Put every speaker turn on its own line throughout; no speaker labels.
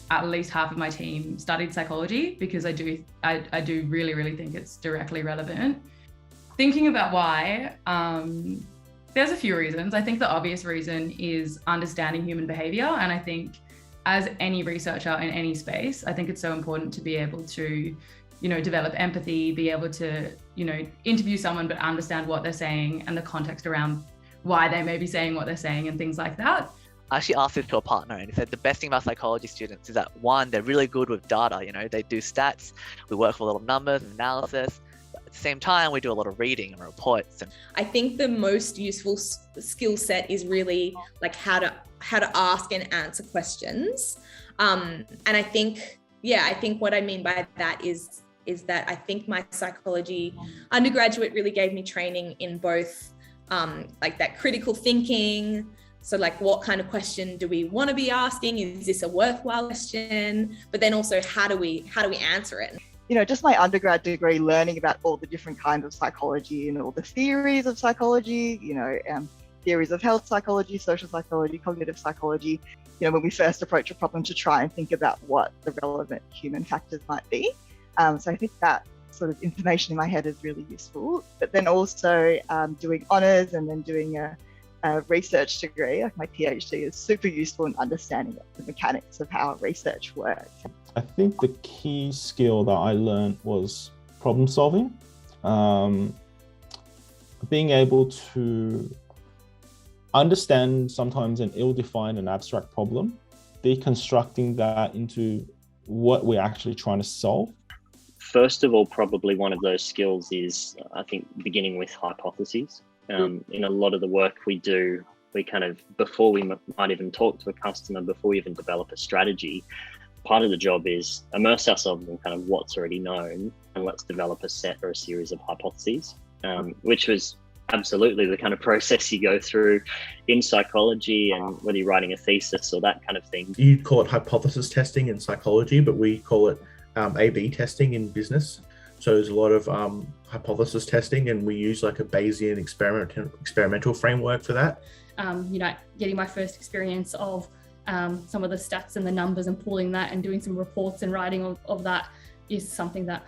at least half of my team studied psychology, because I do really, really think it's directly relevant. Thinking about why, there's a few reasons. I think the obvious reason is understanding human behavior. And I think as any researcher in any space, I think it's so important to be able to, develop empathy, be able to, interview someone, but understand what they're saying and the context around why they may be saying what they're saying and things like that.
I actually asked this to a partner, and he said the best thing about psychology students is that, one, they're really good with data. They do stats, we work with a lot of numbers and analysis. But at the same time, we do a lot of reading and reports. And
I think the most useful skill set is really like how to ask and answer questions. And I think what I mean by that is that I think my psychology undergraduate really gave me training in both like that critical thinking. So like, what kind of question do we want to be asking? Is this a worthwhile question? But then also, how do we answer it?
Just my undergrad degree, learning about all the different kinds of psychology and all the theories of psychology, theories of health psychology, social psychology, cognitive psychology, when we first approach a problem to try and think about what the relevant human factors might be. So I think that sort of information in my head is really useful. But then also doing honours and then doing a research degree, like my PhD, is super useful in understanding the mechanics of how research works.
I think the key skill that I learned was problem solving. Being able to understand sometimes an ill-defined and abstract problem, deconstructing that into what we're actually trying to solve.
First of all, probably one of those skills is, I think, beginning with hypotheses. In a lot of the work we do, we kind of, before we might even talk to a customer, before we even develop a strategy, part of the job is immerse ourselves in kind of what's already known, and let's develop a set or a series of hypotheses, which was absolutely the kind of process you go through in psychology, and whether you're writing a thesis or that kind of thing.
You call it hypothesis testing in psychology, but we call it A/B testing in business. So there's a lot of hypothesis testing, and we use like a Bayesian experimental framework for that.
Getting my first experience of some of the stats and the numbers and pulling that and doing some reports and writing of that is something that,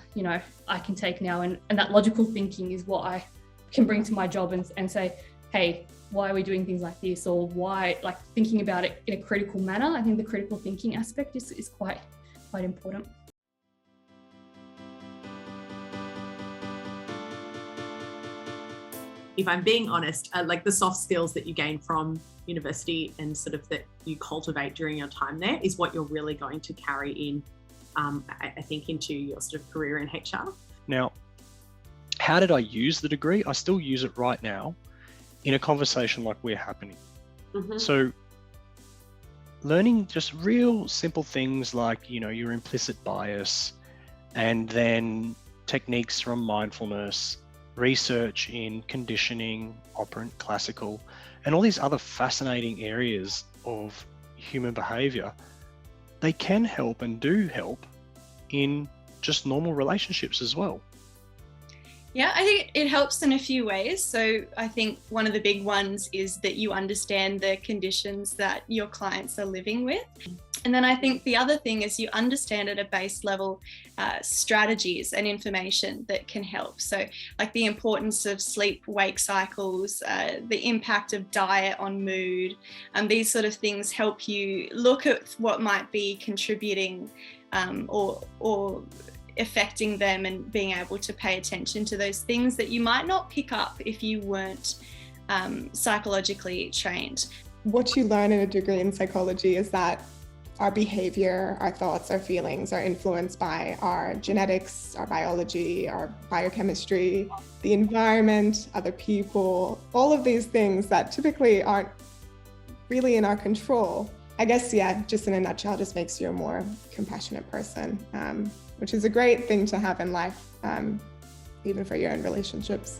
I can take now. And that logical thinking is what I can bring to my job and say, hey, why are we doing things like this? Or why, like, thinking about it in a critical manner. I think the critical thinking aspect is quite important.
If I'm being honest, like the soft skills that you gain from university and sort of that you cultivate during your time there is what you're really going to carry in, I think, into your sort of career in HR.
Now, how did I use the degree? I still use it right now in a conversation like we're happening.
Mm-hmm.
So learning just real simple things like, your implicit bias, and then techniques from mindfulness, research in conditioning, operant, classical, and all these other fascinating areas of human behavior, they can help and do help in just normal relationships as well.
Yeah, I think it helps in a few ways. So I think one of the big ones is that you understand the conditions that your clients are living with. And then I think the other thing is you understand at a base level strategies and information that can help. So like the importance of sleep-wake cycles, the impact of diet on mood, and these sort of things help you look at what might be contributing or affecting them, and being able to pay attention to those things that you might not pick up if you weren't psychologically trained.
What you learn in a degree in psychology is that our behavior, our thoughts, our feelings are influenced by our genetics, our biology, our biochemistry, the environment, other people, all of these things that typically aren't really in our control. I guess, just in a nutshell, just makes you a more compassionate person, which is a great thing to have in life, even for your own relationships.